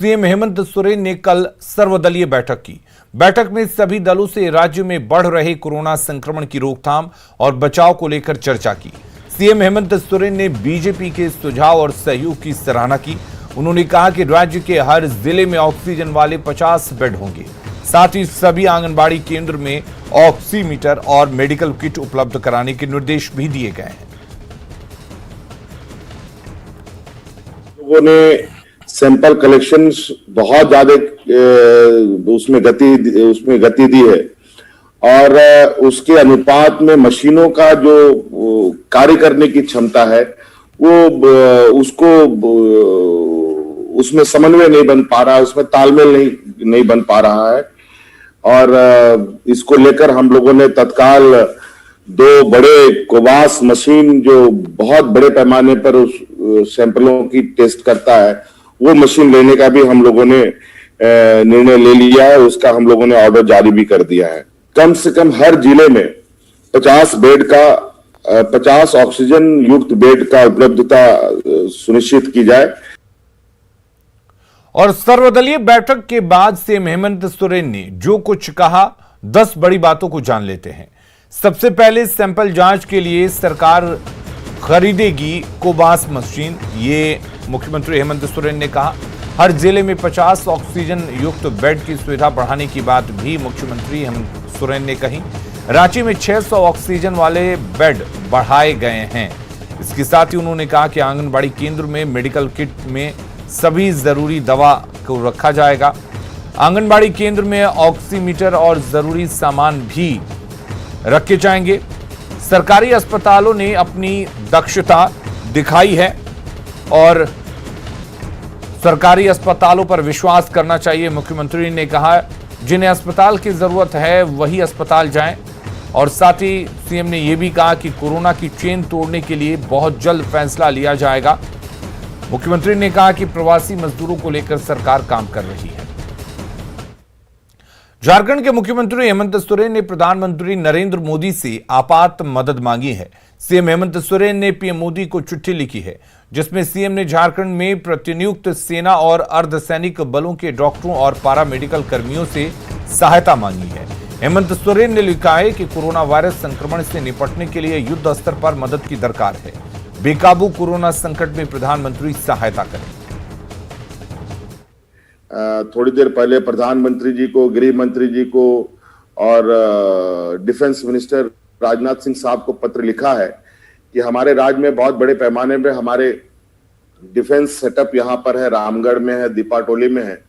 CM Hemant Soren ने कल सर्वदलीय बैठक की। बैठक में सभी दलों से राज्य में बढ़ रहे कोरोना संक्रमण की रोकथाम और बचाव को लेकर चर्चा की। सीएम हेमंत सोरेन ने बीजेपी के सुझाव और सहयोग की सराहना की। उन्होंने कहा कि राज्य के हर जिले में ऑक्सीजन वाले 50 बेड होंगे। साथ ही सभी आंगनबाड़ी केंद्र में ऑक्सीमीटर और मेडिकल किट उपलब्ध कराने के निर्देश भी दिए गए हैं। लोगों ने सैंपल कलेक्शन बहुत ज्यादा उसमें गति दी है और उसके अनुपात में मशीनों का जो कार्य करने की क्षमता है वो उसमें समन्वय नहीं बन पा रहा है, उसमें तालमेल नहीं बन पा रहा है। और इसको लेकर हम लोगों ने तत्काल 2 बड़े कोवास मशीन जो बहुत बड़े पैमाने पर उस सैंपलों की टेस्ट करता है, वो मशीन लेने का भी हम लोगों ने निर्णय ले लिया है। उसका हम लोगों ने ऑर्डर जारी भी कर दिया है। कम से कम हर जिले में 50 ऑक्सीजन युक्त बेड का उपलब्धता सुनिश्चित की जाए। और सर्वदलीय बैठक के बाद सीएम हेमंत सोरेन ने जो कुछ कहा, 10 बड़ी बातों को जान लेते हैं। सबसे पहले सैंपल जांच के लिए सरकार खरीदेगी कोवास मशीन, ये मुख्यमंत्री हेमंत सोरेन ने कहा। हर जिले में 50 ऑक्सीजन युक्त बेड की सुविधा बढ़ाने की बात भी मुख्यमंत्री हेमंत सोरेन ने कही। रांची में 600 ऑक्सीजन वाले बेड बढ़ाए गए हैं। इसके साथ ही उन्होंने कहा कि आंगनबाड़ी केंद्र में मेडिकल किट में सभी जरूरी दवा को रखा जाएगा। आंगनबाड़ी केंद्र में ऑक्सीमीटर और जरूरी सामान भी रखे जाएंगे। सरकारी अस्पतालों ने अपनी दक्षता दिखाई है और सरकारी अस्पतालों पर विश्वास करना चाहिए। मुख्यमंत्री ने कहा जिन्हें अस्पताल की जरूरत है वही अस्पताल जाएं। और साथ ही सीएम ने यह भी कहा कि कोरोना की चेन तोड़ने के लिए बहुत जल्द फैसला लिया जाएगा। मुख्यमंत्री ने कहा कि प्रवासी मजदूरों को लेकर सरकार काम कर रही है। झारखंड के मुख्यमंत्री हेमंत सोरेन ने प्रधानमंत्री नरेंद्र मोदी से आपात मदद मांगी है। सीएम हेमंत सोरेन ने पीएम मोदी को चिट्ठी लिखी है, जिसमें सीएम ने झारखंड में प्रतिनियुक्त सेना और अर्धसैनिक बलों के डॉक्टरों और पारामेडिकल कर्मियों से सहायता मांगी है। हेमंत सोरेन ने लिखा है कि कोरोना वायरस संक्रमण से निपटने के लिए युद्ध स्तर पर मदद की दरकार है। बेकाबू कोरोना संकट में प्रधानमंत्री सहायता करें। थोड़ी देर पहले प्रधानमंत्री जी को, गृह मंत्री जी को और डिफेंस मिनिस्टर राजनाथ सिंह साहब को पत्र लिखा है कि हमारे राज्य में बहुत बड़े पैमाने पे हमारे डिफेंस सेटअप यहाँ पर है, रामगढ़ में है, दीपाटोली में है।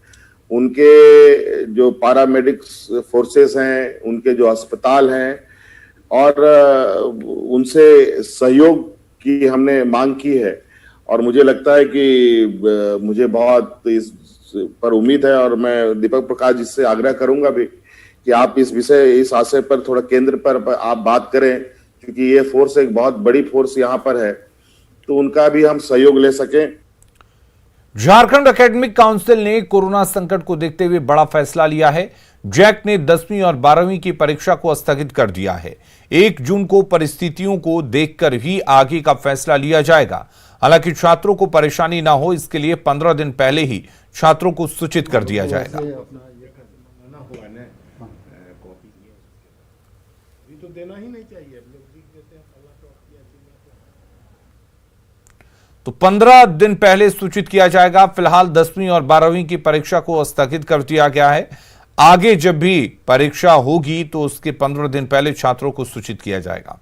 उनके जो पैरामेडिक्स फोर्सेस हैं, उनके जो अस्पताल हैं और उनसे सहयोग की हमने मांग की है। और मुझे लगता है कि मुझे बहुत इस पर उम्मीद है और मैं दीपक प्रकाश जी से आग्रह करूंगा भी कि आप इस आशय पर थोड़ा केंद्र पर आप बात करें, क्योंकि ये फोर्स एक बहुत बड़ी फोर्स यहाँ पर है, तो उनका भी हम सहयोग ले सकें। झारखंड एकेडमिक काउंसिल ने कोरोना संकट को देखते हुए बड़ा फैसला लिया है। जैक ने 10वीं और 12वीं की परीक्षा को स्थगित कर दिया है। 1 जून को परिस्थितियों को देखकर ही आगे का फैसला लिया जाएगा। हालांकि छात्रों को परेशानी ना हो, इसके लिए 15 दिन पहले ही छात्रों को सूचित कर दिया जाएगा। तो 15 दिन पहले सूचित किया जाएगा। फिलहाल 10वीं और 12वीं की परीक्षा को स्थगित कर दिया गया है। आगे जब भी परीक्षा होगी तो उसके 15 दिन पहले छात्रों को सूचित किया जाएगा।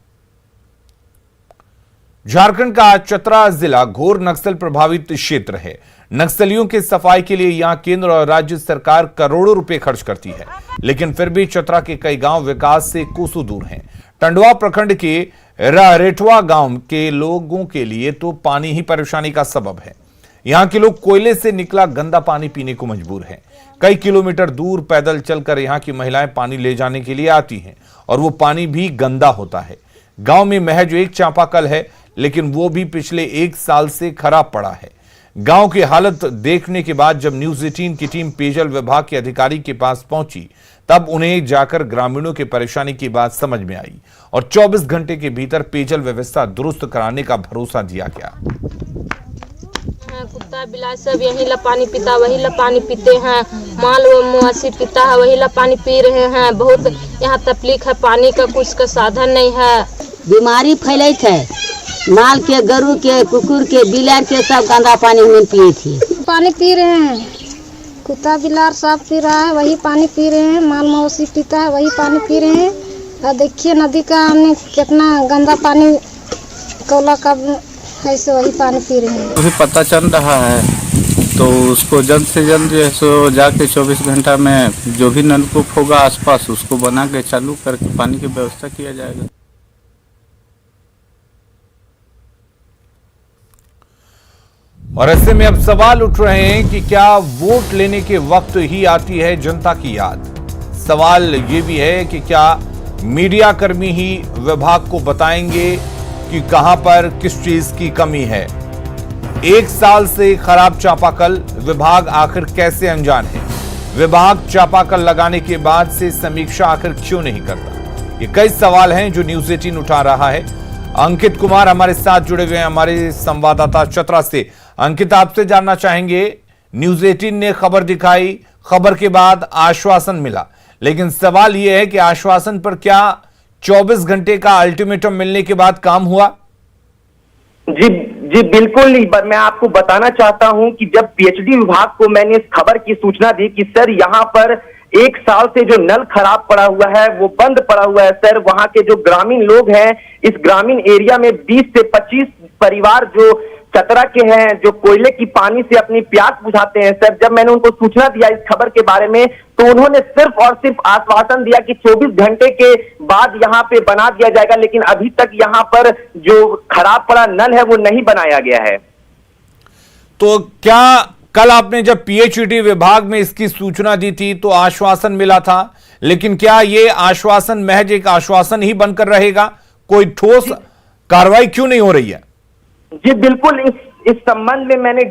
झारखंड का चतरा जिला घोर नक्सल प्रभावित क्षेत्र है। नक्सलियों के सफाई के लिए यहां केंद्र और राज्य सरकार करोड़ों रुपए खर्च करती है, लेकिन फिर भी चतरा के कई गांव विकास से कोसों दूर हैं। टंडवा प्रखंड के रेठवा गांव के लोगों के लिए तो पानी ही परेशानी का सबब है। यहां के लोग कोयले से निकला गंदा पानी पीने को मजबूर हैं। कई किलोमीटर दूर पैदल चलकर यहां की महिलाएं पानी ले जाने के लिए आती हैं और वो पानी भी गंदा होता है। गांव में महज एक चापाकल है, लेकिन वो भी पिछले 1 साल से खराब पड़ा है। गांव की हालत देखने के बाद जब न्यूज 18 की टीम पेयजल विभाग के अधिकारी के पास पहुंची, तब उन्हें जाकर ग्रामीणों की परेशानी की बात समझ में आई और 24 घंटे के भीतर पेयजल व्यवस्था दुरुस्त कराने का भरोसा दिया गया। हैं, कुत्ता बिलाई सब यही ला पानी पीता, वही ला पानी पीते हैं। माल मवेशी पीता है, वही ला पानी पी रहे हैं। बहुत यहाँ तकलीफ है, पानी का कुछ का साधन नहीं है। बीमारी फैले थे, माल के, गरु के, कुकुर के, बिलार के सब गंदा पानी हम पिए थे। पानी पी रहे हैं, कुत्ता बिलार सब पी रहा है, वही पानी पी रहे हैं। माल मवेशी पीता है, वही पानी पी रहे हैं। और देखिए नदी का हमने कितना गंदा पानी कोला का ऐसे वही पानी पी रहे हैं। अभी पता चल रहा है तो उसको जल्द से जल्द जो है सो जाके 24 घंटा में जो भी नलकूप होगा आसपास उसको बना के चालू करके पानी की व्यवस्था किया जाएगा। और ऐसे में अब सवाल उठ रहे हैं कि क्या वोट लेने के वक्त ही आती है जनता की याद। सवाल ये भी है कि क्या मीडिया कर्मी ही विभाग को बताएंगे कि कहां पर किस चीज की कमी है। 1 साल से खराब चापाकल, विभाग आखिर कैसे अनजान है। विभाग चापाकल लगाने के बाद से समीक्षा आखिर क्यों नहीं करता। ये कई सवाल हैं जो न्यूज 18 उठा रहा है। अंकित कुमार हमारे साथ जुड़े हुए हैं, हमारे संवाददाता चतरा से। अंकित, आपसे जानना चाहेंगे, न्यूज 18 ने खबर दिखाई, खबर के बाद आश्वासन मिला, लेकिन सवाल यह है कि आश्वासन पर क्या 24 घंटे का अल्टीमेटम मिलने के बाद काम हुआ? जी बिल्कुल। मैं आपको बताना चाहता हूं कि जब पीएचडी विभाग को मैंने इस खबर की सूचना दी कि सर यहां पर 1 साल से जो नल खराब पड़ा हुआ है वो बंद पड़ा हुआ है सर, वहां के जो ग्रामीण लोग हैं, इस ग्रामीण एरिया में 20 से 25 परिवार जो चतरा के हैं, जो कोयले की पानी से अपनी प्यास बुझाते हैं सर। जब मैंने उनको सूचना दिया इस खबर के बारे में तो उन्होंने सिर्फ और सिर्फ आश्वासन दिया कि 24 घंटे के बाद यहाँ पे बना दिया जाएगा, लेकिन अभी तक यहाँ पर जो खराब पड़ा नल है वो नहीं बनाया गया है। तो क्या कल आपने जब पीएचईडी विभाग में इसकी सूचना दी थी तो आश्वासन मिला था, लेकिन क्या ये आश्वासन महज एक आश्वासन ही बनकर रहेगा? कोई ठोस कार्रवाई क्यों नहीं हो रही है? जी बिल्कुल। इस संबंध में मैंने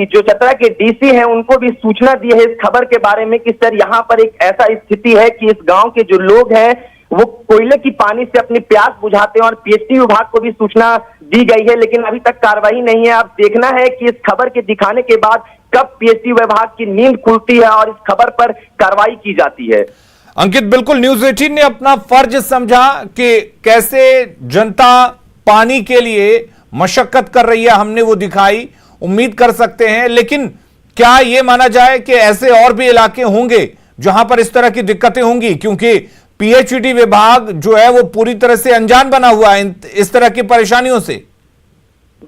जो चतरा के डीसी हैं उनको भी सूचना दी है इस खबर के बारे में कि सर यहाँ पर एक ऐसा स्थिति है कि इस गांव के जो लोग हैं वो कोयले की पानी से अपनी प्यास बुझाते हैं, और पीएचडी विभाग को भी सूचना दी गई है, लेकिन अभी तक कार्रवाई नहीं है। अब देखना है कि इस खबर के दिखाने के बाद कब पीएचडी विभाग की नींद खुलती है और इस खबर पर कार्रवाई की जाती है। अंकित, बिल्कुल न्यूज 18 ने अपना फर्ज समझा कि कैसे जनता पानी के लिए मशक्कत कर रही है, हमने वो दिखाई, उम्मीद कर सकते हैं। लेकिन क्या यह माना जाए कि ऐसे और भी इलाके होंगे जहां पर इस तरह की दिक्कतें होंगी, क्योंकि पीएचईडी विभाग जो है वो पूरी तरह से अनजान बना हुआ है इस तरह की परेशानियों से?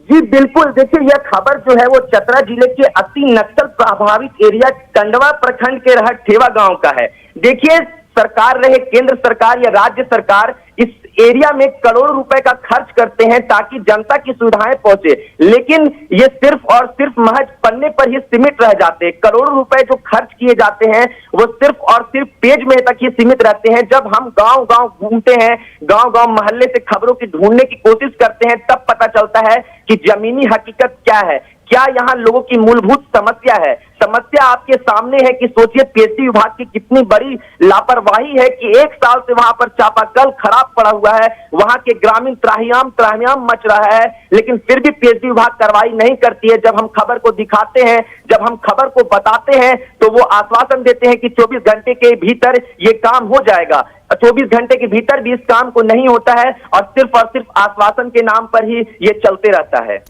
जी बिल्कुल। देखिए यह खबर जो है वो चतरा जिले के अति नक्सल प्रभावित एरिया टंडवा प्रखंड के रहठेवा गांव का है। देखिए सरकार रहे केंद्र सरकार या राज्य सरकार इस एरिया में करोड़ों रुपए का खर्च करते हैं ताकि जनता की सुविधाएं पहुंचे, लेकिन ये सिर्फ और सिर्फ महज पन्ने पर ही सीमित रह जाते हैं। करोड़ों रुपए जो खर्च किए जाते हैं वो सिर्फ और सिर्फ पेज में तक ही सीमित रहते हैं। जब हम गांव गांव घूमते हैं, गांव गांव मोहल्ले से खबरों की ढूंढने की कोशिश करते हैं, तब पता चलता है कि जमीनी हकीकत क्या है, क्या यहाँ लोगों की मूलभूत समस्या है। समस्या आपके सामने है कि सोचिए पीएचडी विभाग की कितनी बड़ी लापरवाही है कि 1 साल से वहां पर चापाकल खराब पड़ा हुआ है, वहां के ग्रामीण त्राहिमाम मच रहा है, लेकिन फिर भी पीएचडी विभाग कार्रवाई नहीं करती है। जब हम खबर को दिखाते हैं, जब हम खबर को बताते हैं तो वो आश्वासन देते हैं कि 24 घंटे के भीतर ये काम हो जाएगा। 24 घंटे के भीतर भी इस काम को नहीं होता है और सिर्फ आश्वासन के नाम पर ही ये चलते रहता है।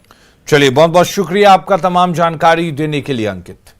चलिए, बहुत बहुत शुक्रिया आपका तमाम जानकारी देने के लिए अंकित।